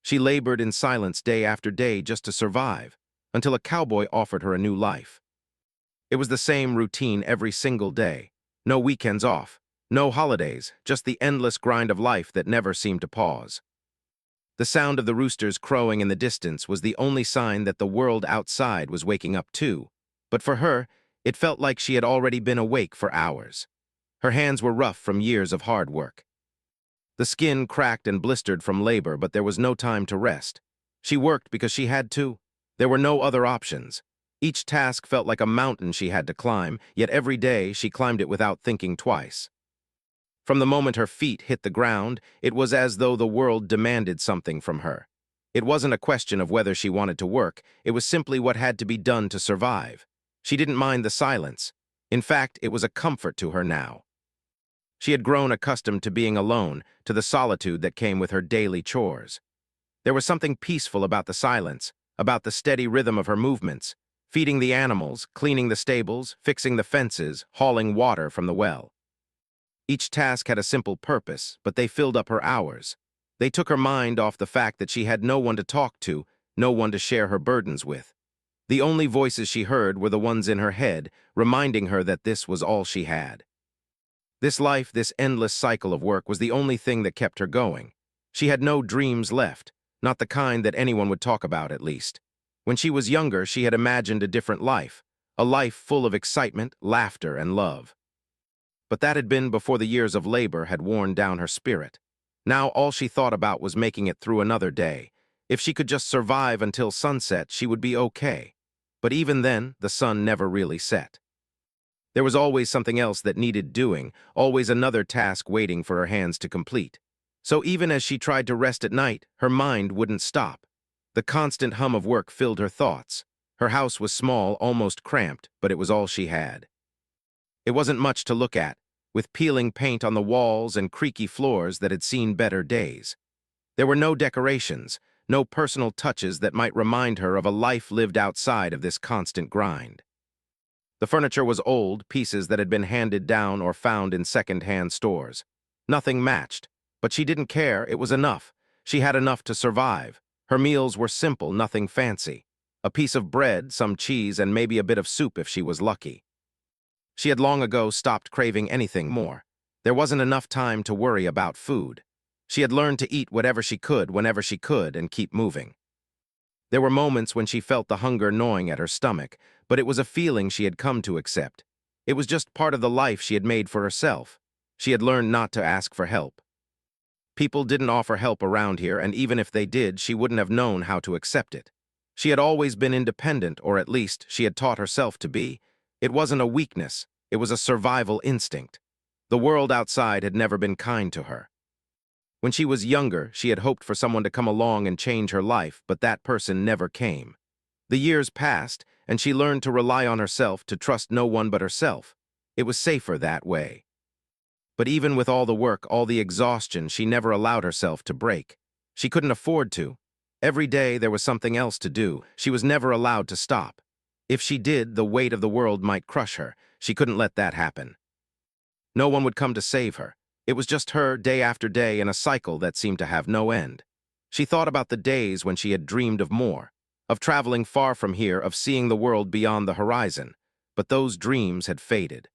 She labored in silence day after day just to survive, until a cowboy offered her a new life. It was the same routine every single day. No weekends off, no holidays, just the endless grind of life that never seemed to pause. The sound of the roosters crowing in the distance was the only sign that the world outside was waking up too, but for her, it felt like she had already been awake for hours. Her hands were rough from years of hard work. The skin cracked and blistered from labor, but there was no time to rest. She worked because she had to. There were no other options. Each task felt like a mountain she had to climb, yet every day she climbed it without thinking twice. From the moment her feet hit the ground, it was as though the world demanded something from her. It wasn't a question of whether she wanted to work, it was simply what had to be done to survive. She didn't mind the silence. In fact, it was a comfort to her now. She had grown accustomed to being alone, to the solitude that came with her daily chores. There was something peaceful about the silence, about the steady rhythm of her movements, feeding the animals, cleaning the stables, fixing the fences, hauling water from the well. Each task had a simple purpose, but they filled up her hours. They took her mind off the fact that she had no one to talk to, no one to share her burdens with. The only voices she heard were the ones in her head, reminding her that this was all she had. This life, this endless cycle of work, was the only thing that kept her going. She had no dreams left, not the kind that anyone would talk about, at least. When she was younger, she had imagined a different life, a life full of excitement, laughter, and love. But that had been before the years of labor had worn down her spirit. Now all she thought about was making it through another day. If she could just survive until sunset, she would be okay. But even then, the sun never really set. There was always something else that needed doing, always another task waiting for her hands to complete. So even as she tried to rest at night, her mind wouldn't stop. The constant hum of work filled her thoughts. Her house was small, almost cramped, but it was all she had. It wasn't much to look at, with peeling paint on the walls and creaky floors that had seen better days. There were no decorations, no personal touches that might remind her of a life lived outside of this constant grind. The furniture was old, pieces that had been handed down or found in second-hand stores. Nothing matched, but she didn't care, it was enough. She had enough to survive. Her meals were simple, nothing fancy. A piece of bread, some cheese, and maybe a bit of soup if she was lucky. She had long ago stopped craving anything more. There wasn't enough time to worry about food. She had learned to eat whatever she could, whenever she could, and keep moving. There were moments when she felt the hunger gnawing at her stomach, but it was a feeling she had come to accept. It was just part of the life she had made for herself. She had learned not to ask for help. People didn't offer help around here, and even if they did, she wouldn't have known how to accept it. She had always been independent, or at least she had taught herself to be. It wasn't a weakness, it was a survival instinct. The world outside had never been kind to her. When she was younger, she had hoped for someone to come along and change her life, but that person never came. The years passed, and she learned to rely on herself, to trust no one but herself. It was safer that way. But even with all the work, all the exhaustion, she never allowed herself to break. She couldn't afford to. Every day there was something else to do. She was never allowed to stop. If she did, the weight of the world might crush her. She couldn't let that happen. No one would come to save her. It was just her, day after day, in a cycle that seemed to have no end. She thought about the days when she had dreamed of more, of traveling far from here, of seeing the world beyond the horizon. But those dreams had faded.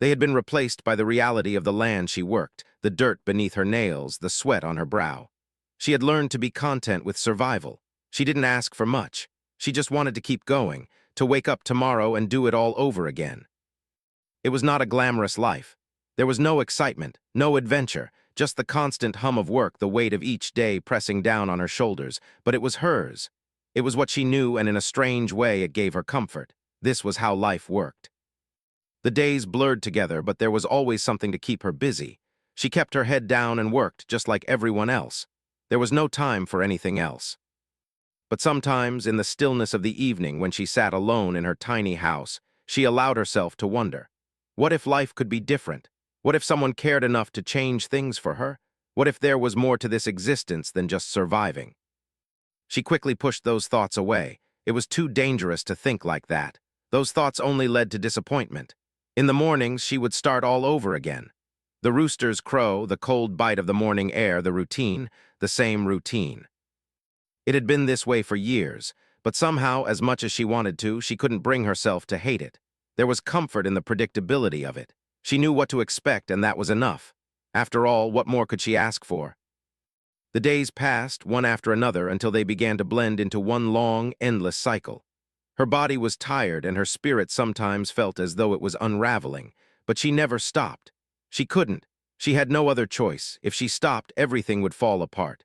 They had been replaced by the reality of the land she worked, the dirt beneath her nails, the sweat on her brow. She had learned to be content with survival. She didn't ask for much. She just wanted to keep going, to wake up tomorrow and do it all over again. It was not a glamorous life. There was no excitement, no adventure, just the constant hum of work, the weight of each day pressing down on her shoulders, but it was hers. It was what she knew, and in a strange way it gave her comfort. This was how life worked. The days blurred together, but there was always something to keep her busy. She kept her head down and worked, just like everyone else. There was no time for anything else. But sometimes, in the stillness of the evening, when she sat alone in her tiny house, she allowed herself to wonder. What if life could be different? What if someone cared enough to change things for her? What if there was more to this existence than just surviving? She quickly pushed those thoughts away. It was too dangerous to think like that. Those thoughts only led to disappointment. In the mornings, she would start all over again. The roosters crow, the cold bite of the morning air, the routine, the same routine. It had been this way for years, but somehow, as much as she wanted to, she couldn't bring herself to hate it. There was comfort in the predictability of it. She knew what to expect, and that was enough. After all, what more could she ask for? The days passed, one after another, until they began to blend into one long, endless cycle. Her body was tired, and her spirit sometimes felt as though it was unraveling, but she never stopped. She couldn't. She had no other choice. If she stopped, everything would fall apart.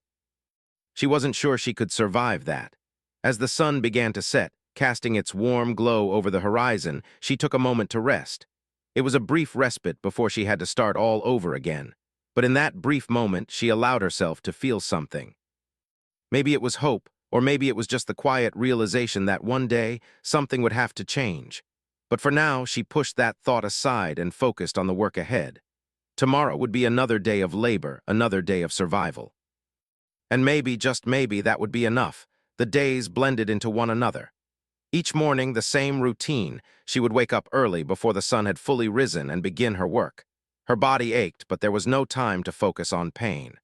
She wasn't sure she could survive that. As the sun began to set, casting its warm glow over the horizon, she took a moment to rest. It was a brief respite before she had to start all over again. But in that brief moment, she allowed herself to feel something. Maybe it was hope, or maybe it was just the quiet realization that one day, something would have to change. But for now, she pushed that thought aside and focused on the work ahead. Tomorrow would be another day of labor, another day of survival. And maybe, just maybe, that would be enough. The days blended into one another. Each morning, the same routine. She would wake up early before the sun had fully risen and begin her work. Her body ached, but there was no time to focus on pain.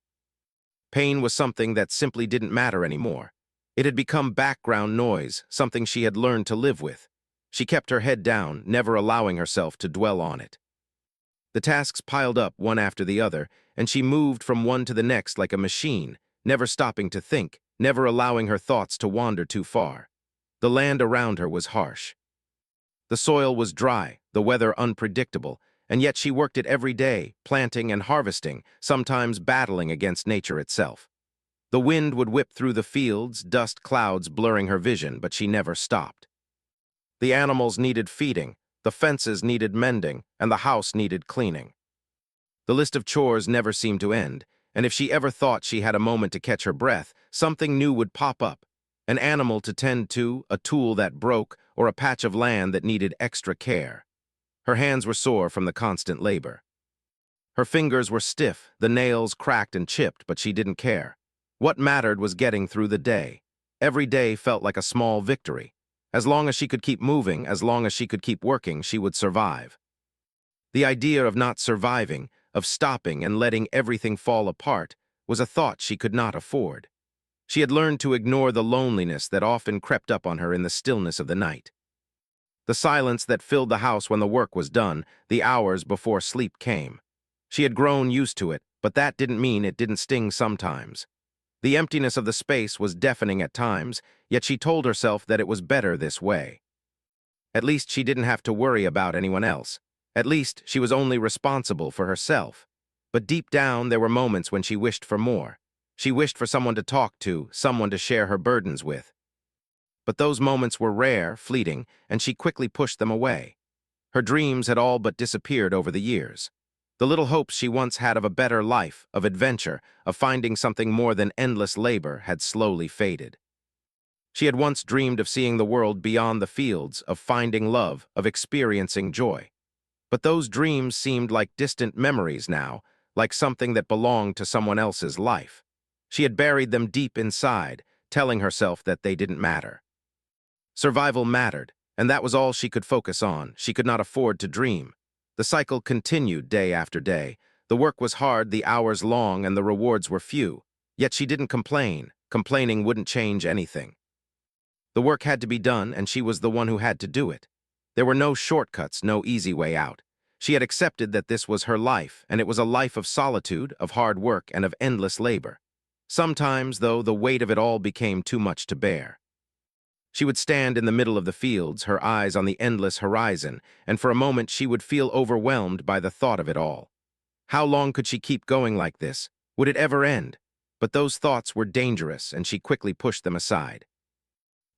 Pain was something that simply didn't matter anymore. It had become background noise, something she had learned to live with. She kept her head down, never allowing herself to dwell on it. The tasks piled up one after the other, and she moved from one to the next like a machine, never stopping to think, never allowing her thoughts to wander too far. The land around her was harsh. The soil was dry, the weather unpredictable, and yet she worked it every day, planting and harvesting, sometimes battling against nature itself. The wind would whip through the fields, dust clouds blurring her vision, but she never stopped. The animals needed feeding, the fences needed mending, and the house needed cleaning. The list of chores never seemed to end, and if she ever thought she had a moment to catch her breath, something new would pop up. An animal to tend to, a tool that broke, or a patch of land that needed extra care. Her hands were sore from the constant labor. Her fingers were stiff, the nails cracked and chipped, but she didn't care. What mattered was getting through the day. Every day felt like a small victory. As long as she could keep moving, as long as she could keep working, she would survive. The idea of not surviving, of stopping and letting everything fall apart, was a thought she could not afford. She had learned to ignore the loneliness that often crept up on her in the stillness of the night. The silence that filled the house when the work was done, the hours before sleep came. She had grown used to it, but that didn't mean it didn't sting sometimes. The emptiness of the space was deafening at times, yet she told herself that it was better this way. At least she didn't have to worry about anyone else. At least she was only responsible for herself. But deep down, there were moments when she wished for more. She wished for someone to talk to, someone to share her burdens with. But those moments were rare, fleeting, and she quickly pushed them away. Her dreams had all but disappeared over the years. The little hopes she once had of a better life, of adventure, of finding something more than endless labor had slowly faded. She had once dreamed of seeing the world beyond the fields, of finding love, of experiencing joy. But those dreams seemed like distant memories now, like something that belonged to someone else's life. She had buried them deep inside, telling herself that they didn't matter. Survival mattered, and that was all she could focus on. She could not afford to dream. The cycle continued day after day. The work was hard, the hours long, and the rewards were few. Yet she didn't complain. Complaining wouldn't change anything. The work had to be done, and she was the one who had to do it. There were no shortcuts, no easy way out. She had accepted that this was her life, and it was a life of solitude, of hard work, and of endless labor. Sometimes, though, the weight of it all became too much to bear. She would stand in the middle of the fields, her eyes on the endless horizon, and for a moment she would feel overwhelmed by the thought of it all. How long could she keep going like this? Would it ever end? But those thoughts were dangerous, and she quickly pushed them aside.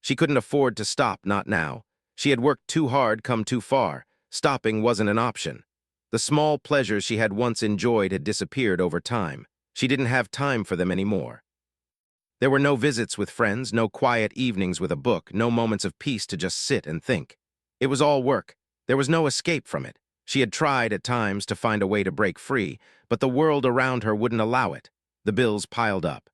She couldn't afford to stop, not now. She had worked too hard, come too far. Stopping wasn't an option. The small pleasures she had once enjoyed had disappeared over time. She didn't have time for them anymore. There were no visits with friends, no quiet evenings with a book, no moments of peace to just sit and think. It was all work. There was no escape from it. She had tried at times to find a way to break free, but the world around her wouldn't allow it. The bills piled up.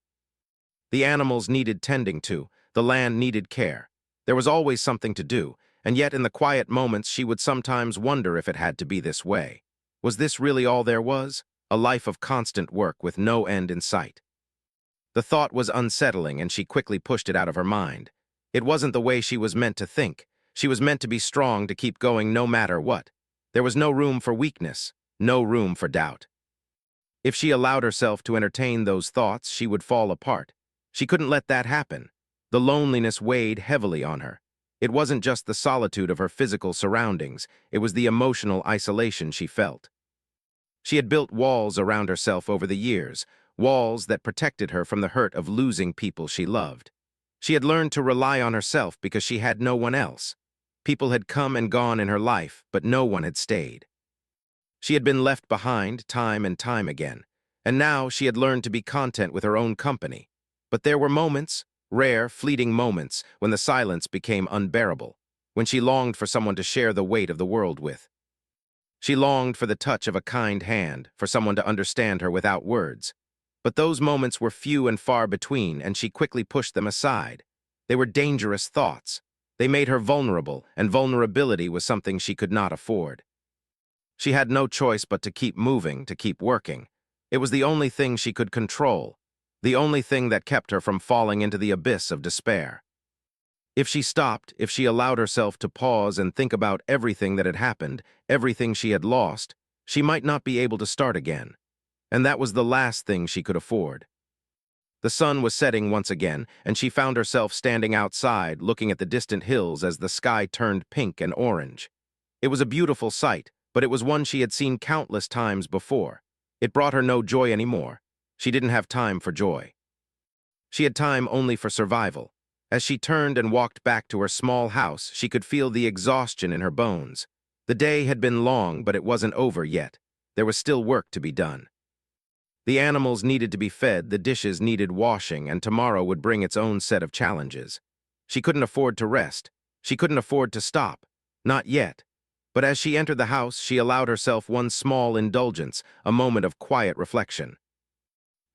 The animals needed tending to, the land needed care. There was always something to do, and yet in the quiet moments she would sometimes wonder if it had to be this way. Was this really all there was? A life of constant work with no end in sight. The thought was unsettling, and she quickly pushed it out of her mind. It wasn't the way she was meant to think. She was meant to be strong, to keep going no matter what. There was no room for weakness, no room for doubt. If she allowed herself to entertain those thoughts, she would fall apart. She couldn't let that happen. The loneliness weighed heavily on her. It wasn't just the solitude of her physical surroundings, it was the emotional isolation she felt. She had built walls around herself over the years, walls that protected her from the hurt of losing people she loved. She had learned to rely on herself because she had no one else. People had come and gone in her life, but no one had stayed. She had been left behind time and time again, and now she had learned to be content with her own company. But there were moments, rare, fleeting moments, when the silence became unbearable, when she longed for someone to share the weight of the world with. She longed for the touch of a kind hand, for someone to understand her without words. But those moments were few and far between, and she quickly pushed them aside. They were dangerous thoughts. They made her vulnerable, and vulnerability was something she could not afford. She had no choice but to keep moving, to keep working. It was the only thing she could control, the only thing that kept her from falling into the abyss of despair. If she stopped, if she allowed herself to pause and think about everything that had happened, everything she had lost, she might not be able to start again. And that was the last thing she could afford. The sun was setting once again, and she found herself standing outside, looking at the distant hills as the sky turned pink and orange. It was a beautiful sight, but it was one she had seen countless times before. It brought her no joy anymore. She didn't have time for joy. She had time only for survival. As she turned and walked back to her small house, she could feel the exhaustion in her bones. The day had been long, but it wasn't over yet. There was still work to be done. The animals needed to be fed, the dishes needed washing, and tomorrow would bring its own set of challenges. She couldn't afford to rest. She couldn't afford to stop. Not yet. But as she entered the house, she allowed herself one small indulgence, a moment of quiet reflection.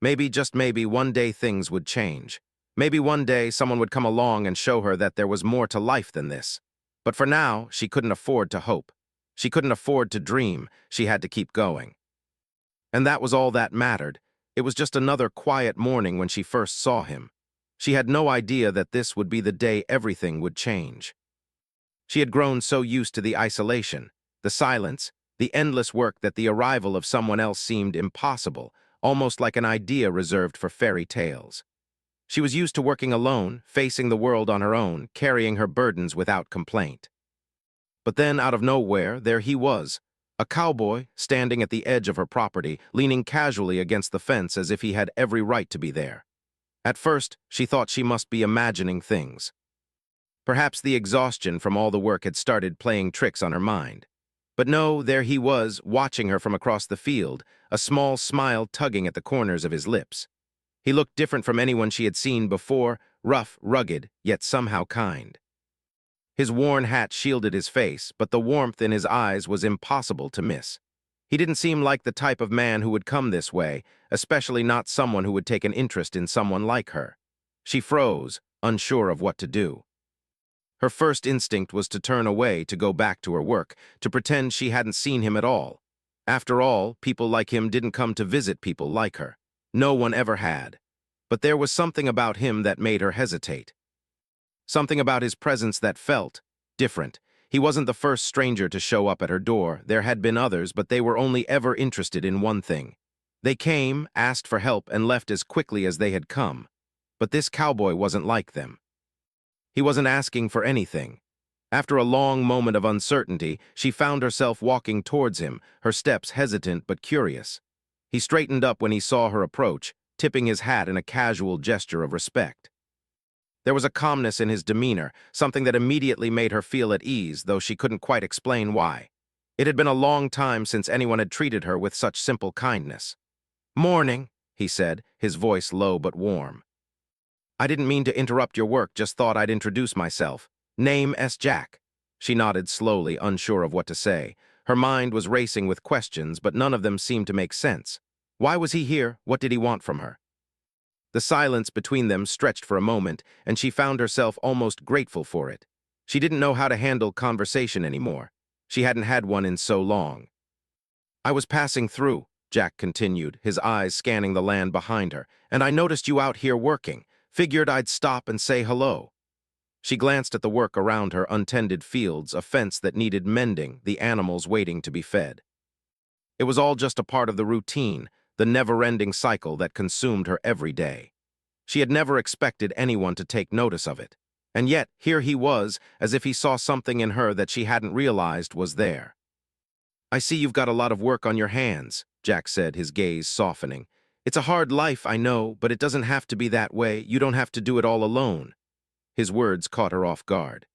Maybe, just maybe, one day things would change. Maybe one day someone would come along and show her that there was more to life than this. But for now, she couldn't afford to hope. She couldn't afford to dream. She had to keep going. And that was all that mattered. It was just another quiet morning when she first saw him. She had no idea that this would be the day everything would change. She had grown so used to the isolation, the silence, the endless work that the arrival of someone else seemed impossible, almost like an idea reserved for fairy tales. She was used to working alone, facing the world on her own, carrying her burdens without complaint. But then, out of nowhere, there he was, a cowboy standing at the edge of her property, leaning casually against the fence as if he had every right to be there. At first, she thought she must be imagining things. Perhaps the exhaustion from all the work had started playing tricks on her mind. But no, there he was, watching her from across the field, a small smile tugging at the corners of his lips. He looked different from anyone she had seen before, rough, rugged, yet somehow kind. His worn hat shielded his face, but the warmth in his eyes was impossible to miss. He didn't seem like the type of man who would come this way, especially not someone who would take an interest in someone like her. She froze, unsure of what to do. Her first instinct was to turn away, to go back to her work, to pretend she hadn't seen him at all. After all, people like him didn't come to visit people like her. No one ever had. But there was something about him that made her hesitate. Something about his presence that felt different. He wasn't the first stranger to show up at her door. There had been others, but they were only ever interested in one thing. They came, asked for help, and left as quickly as they had come. But this cowboy wasn't like them. He wasn't asking for anything. After a long moment of uncertainty, she found herself walking towards him, her steps hesitant but curious. He straightened up when he saw her approach, tipping his hat in a casual gesture of respect. There was a calmness in his demeanor, something that immediately made her feel at ease, though she couldn't quite explain why. It had been a long time since anyone had treated her with such simple kindness. "Morning," he said, his voice low but warm. "I didn't mean to interrupt your work, just thought I'd introduce myself. Name S. Jack." She nodded slowly, unsure of what to say. Her mind was racing with questions, but none of them seemed to make sense. Why was he here? What did he want from her? The silence between them stretched for a moment, and she found herself almost grateful for it. She didn't know how to handle conversation anymore. She hadn't had one in so long. "I was passing through," Jack continued, his eyes scanning the land behind her, "and I noticed you out here working. Figured I'd stop and say hello." She glanced at the work around her, untended fields, a fence that needed mending, the animals waiting to be fed. It was all just a part of the routine, the never-ending cycle that consumed her every day. She had never expected anyone to take notice of it. And yet, here he was, as if he saw something in her that she hadn't realized was there. "I see you've got a lot of work on your hands," Jack said, his gaze softening. "It's a hard life, I know, but it doesn't have to be that way. You don't have to do it all alone." His words caught her off guard.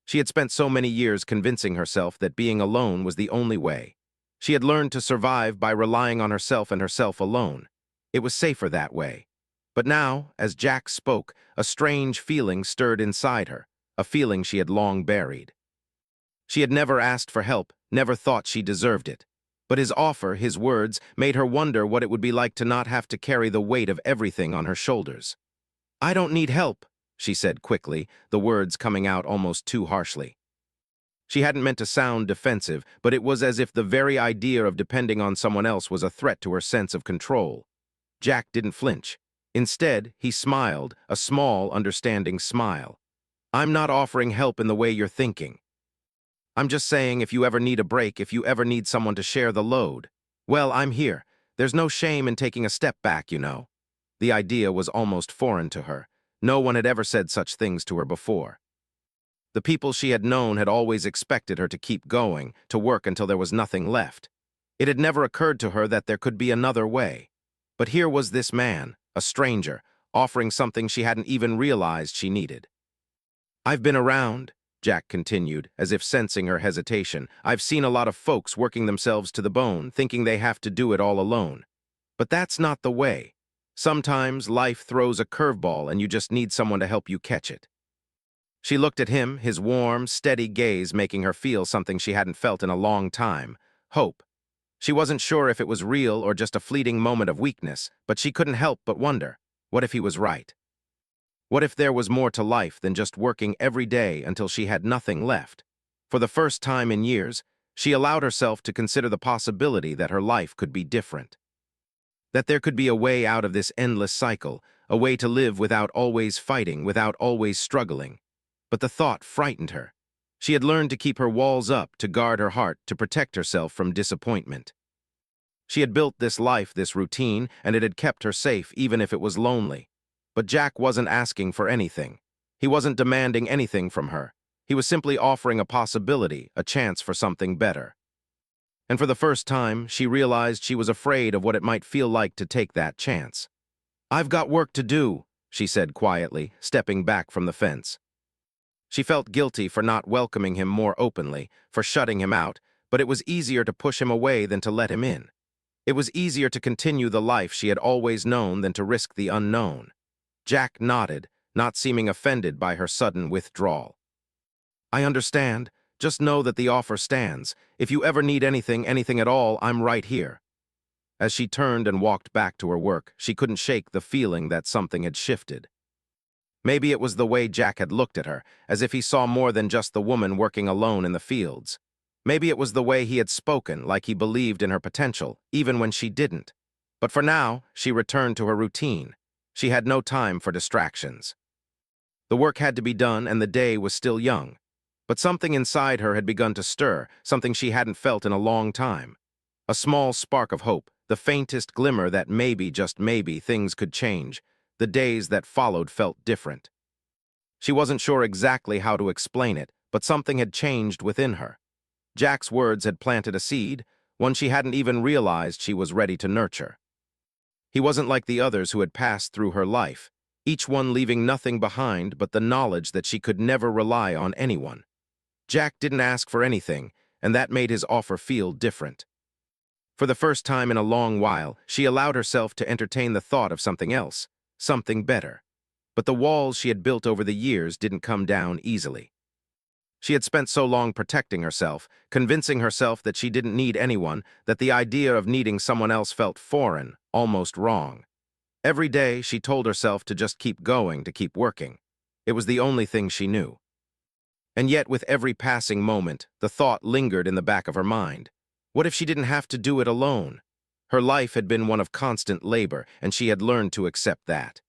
She had spent so many years convincing herself that being alone was the only way. She had learned to survive by relying on herself and herself alone. It was safer that way. But now, as Jack spoke, a strange feeling stirred inside her, a feeling she had long buried. She had never asked for help, never thought she deserved it. But his offer, his words, made her wonder what it would be like to not have to carry the weight of everything on her shoulders. "I don't need help," she said quickly, the words coming out almost too harshly. She hadn't meant to sound defensive, but it was as if the very idea of depending on someone else was a threat to her sense of control. Jack didn't flinch. Instead, he smiled, a small, understanding smile. "I'm not offering help in the way you're thinking. I'm just saying if you ever need a break, if you ever need someone to share the load, well, I'm here. There's no shame in taking a step back, you know." The idea was almost foreign to her. No one had ever said such things to her before. The people she had known had always expected her to keep going, to work until there was nothing left. It had never occurred to her that there could be another way. But here was this man, a stranger, offering something she hadn't even realized she needed. "I've been around," Jack continued, as if sensing her hesitation. "I've seen a lot of folks working themselves to the bone, thinking they have to do it all alone. But that's not the way. Sometimes life throws a curveball and you just need someone to help you catch it." She looked at him, his warm, steady gaze making her feel something she hadn't felt in a long time: hope. She wasn't sure if it was real or just a fleeting moment of weakness, but she couldn't help but wonder, what if he was right? What if there was more to life than just working every day until she had nothing left? For the first time in years, she allowed herself to consider the possibility that her life could be different. That there could be a way out of this endless cycle, a way to live without always fighting, without always struggling. But the thought frightened her. She had learned to keep her walls up, to guard her heart, to protect herself from disappointment. She had built this life, this routine, and it had kept her safe even if it was lonely. But Jack wasn't asking for anything. He wasn't demanding anything from her. He was simply offering a possibility, a chance for something better. And for the first time, she realized she was afraid of what it might feel like to take that chance. "I've got work to do," she said quietly, stepping back from the fence. She felt guilty for not welcoming him more openly, for shutting him out, but it was easier to push him away than to let him in. It was easier to continue the life she had always known than to risk the unknown. Jack nodded, not seeming offended by her sudden withdrawal. "I understand. Just know that the offer stands. If you ever need anything, anything at all, I'm right here." As she turned and walked back to her work, she couldn't shake the feeling that something had shifted. Maybe it was the way Jack had looked at her, as if he saw more than just the woman working alone in the fields. Maybe it was the way he had spoken, like he believed in her potential, even when she didn't. But for now, she returned to her routine. She had no time for distractions. The work had to be done, and the day was still young. But something inside her had begun to stir, something she hadn't felt in a long time. A small spark of hope, the faintest glimmer that maybe, just maybe, things could change. The days that followed felt different. She wasn't sure exactly how to explain it, but something had changed within her. Jack's words had planted a seed, one she hadn't even realized she was ready to nurture. He wasn't like the others who had passed through her life, each one leaving nothing behind but the knowledge that she could never rely on anyone. Jack didn't ask for anything, and that made his offer feel different. For the first time in a long while, she allowed herself to entertain the thought of something else, something better. But the walls she had built over the years didn't come down easily. She had spent so long protecting herself, convincing herself that she didn't need anyone, that the idea of needing someone else felt foreign, almost wrong. Every day, she told herself to just keep going, to keep working. It was the only thing she knew. And yet, with every passing moment, the thought lingered in the back of her mind. What if she didn't have to do it alone? Her life had been one of constant labor, and she had learned to accept that.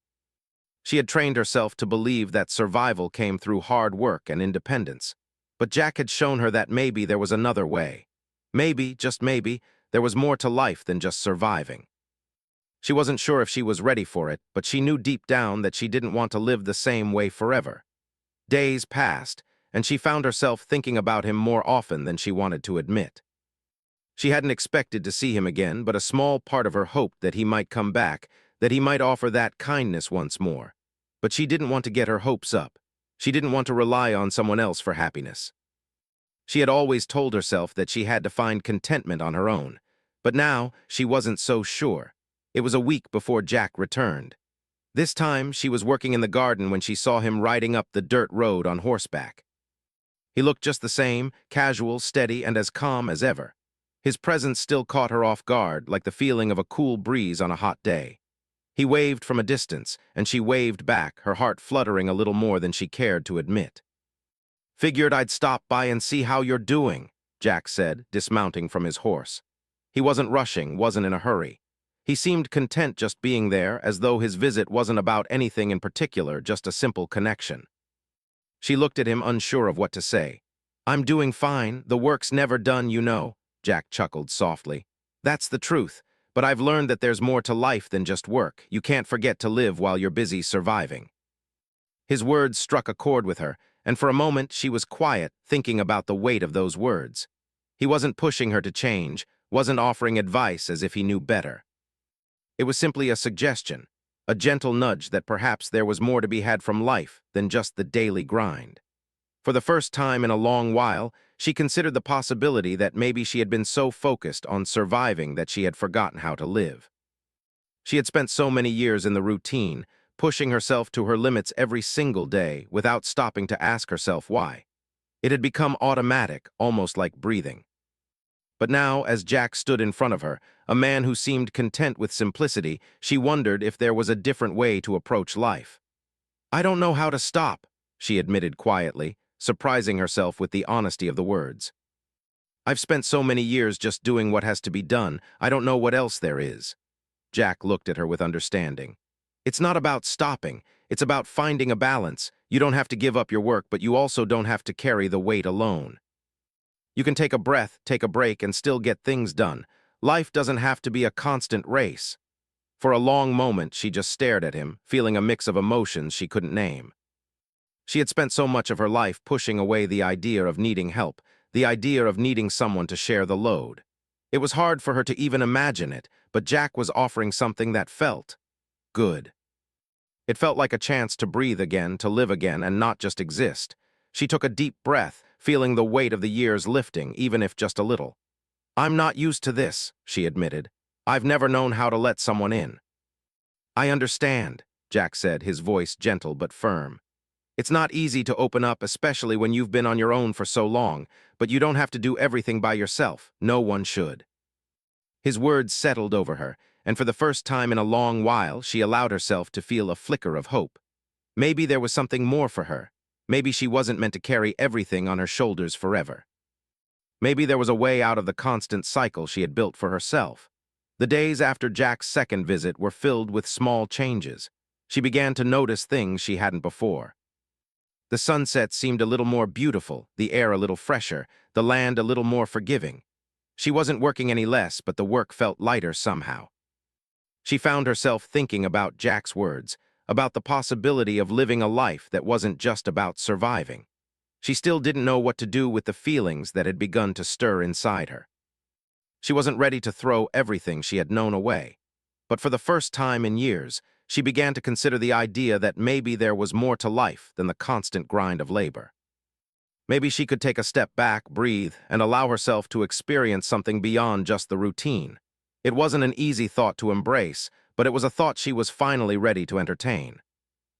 She had trained herself to believe that survival came through hard work and independence. But Jack had shown her that maybe there was another way. Maybe, just maybe, there was more to life than just surviving. She wasn't sure if she was ready for it, but she knew deep down that she didn't want to live the same way forever. Days passed, and she found herself thinking about him more often than she wanted to admit. She hadn't expected to see him again, but a small part of her hoped that he might come back, that he might offer that kindness once more. But she didn't want to get her hopes up. She didn't want to rely on someone else for happiness. She had always told herself that she had to find contentment on her own, but now she wasn't so sure. It was a week before Jack returned. This time, she was working in the garden when she saw him riding up the dirt road on horseback. He looked just the same, casual, steady, and as calm as ever. His presence still caught her off guard, like the feeling of a cool breeze on a hot day. He waved from a distance, and she waved back, her heart fluttering a little more than she cared to admit. "Figured I'd stop by and see how you're doing," Jack said, dismounting from his horse. He wasn't rushing, wasn't in a hurry. He seemed content just being there, as though his visit wasn't about anything in particular, just a simple connection. She looked at him, unsure of what to say. "I'm doing fine. The work's never done, you know," Jack chuckled softly. "That's the truth, but I've learned that there's more to life than just work. You can't forget to live while you're busy surviving." His words struck a chord with her, and for a moment she was quiet, thinking about the weight of those words. He wasn't pushing her to change, wasn't offering advice as if he knew better. It was simply a suggestion, a gentle nudge that perhaps there was more to be had from life than just the daily grind. For the first time in a long while, she considered the possibility that maybe she had been so focused on surviving that she had forgotten how to live. She had spent so many years in the routine, pushing herself to her limits every single day without stopping to ask herself why. It had become automatic, almost like breathing. But now, as Jack stood in front of her, a man who seemed content with simplicity, she wondered if there was a different way to approach life. "I don't know how to stop," she admitted quietly, surprising herself with the honesty of the words. "I've spent so many years just doing what has to be done, I don't know what else there is." Jack looked at her with understanding. "It's not about stopping, it's about finding a balance. You don't have to give up your work, but you also don't have to carry the weight alone. You can take a breath, take a break, and still get things done. Life doesn't have to be a constant race." For a long moment, she just stared at him, feeling a mix of emotions she couldn't name. She had spent so much of her life pushing away the idea of needing help, the idea of needing someone to share the load. It was hard for her to even imagine it, but Jack was offering something that felt good. It felt like a chance to breathe again, to live again, and not just exist. She took a deep breath, feeling the weight of the years lifting, even if just a little. "I'm not used to this," she admitted. "I've never known how to let someone in." "I understand," Jack said, his voice gentle but firm. "It's not easy to open up, especially when you've been on your own for so long, but you don't have to do everything by yourself. No one should." His words settled over her, and for the first time in a long while, she allowed herself to feel a flicker of hope. Maybe there was something more for her. Maybe she wasn't meant to carry everything on her shoulders forever. Maybe there was a way out of the constant cycle she had built for herself. The days after Jack's second visit were filled with small changes. She began to notice things she hadn't before. The sunset seemed a little more beautiful, the air a little fresher, the land a little more forgiving. She wasn't working any less, but the work felt lighter somehow. She found herself thinking about Jack's words, about the possibility of living a life that wasn't just about surviving. She still didn't know what to do with the feelings that had begun to stir inside her. She wasn't ready to throw everything she had known away. But for the first time in years, she began to consider the idea that maybe there was more to life than the constant grind of labor. Maybe she could take a step back, breathe, and allow herself to experience something beyond just the routine. It wasn't an easy thought to embrace, but it was a thought she was finally ready to entertain.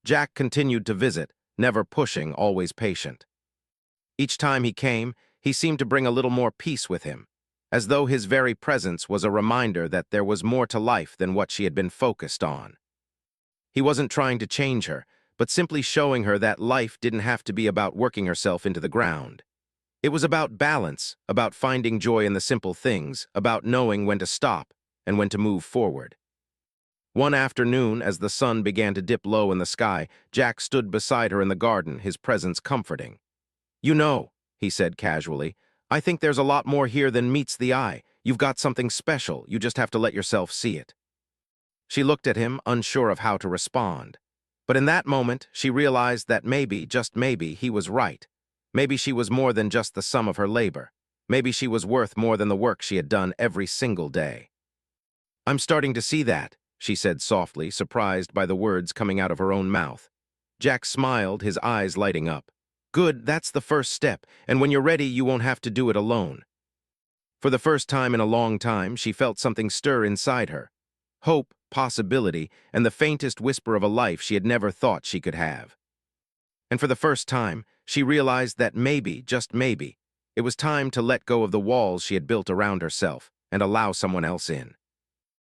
Jack continued to visit, never pushing, always patient. Each time he came, he seemed to bring a little more peace with him, as though his very presence was a reminder that there was more to life than what she had been focused on. He wasn't trying to change her, but simply showing her that life didn't have to be about working herself into the ground. It was about balance, about finding joy in the simple things, about knowing when to stop, and when to move forward. One afternoon, as the sun began to dip low in the sky, Jack stood beside her in the garden, his presence comforting. "You know," he said casually, "I think there's a lot more here than meets the eye. You've got something special, you just have to let yourself see it." She looked at him, unsure of how to respond. But in that moment, she realized that maybe, just maybe, he was right. Maybe she was more than just the sum of her labor. Maybe she was worth more than the work she had done every single day. "I'm starting to see that," she said softly, surprised by the words coming out of her own mouth. Jack smiled, his eyes lighting up. "Good, that's the first step, and when you're ready, you won't have to do it alone." For the first time in a long time, she felt something stir inside her. Hope, possibility, and the faintest whisper of a life she had never thought she could have. And for the first time, she realized that maybe, just maybe, it was time to let go of the walls she had built around herself and allow someone else in.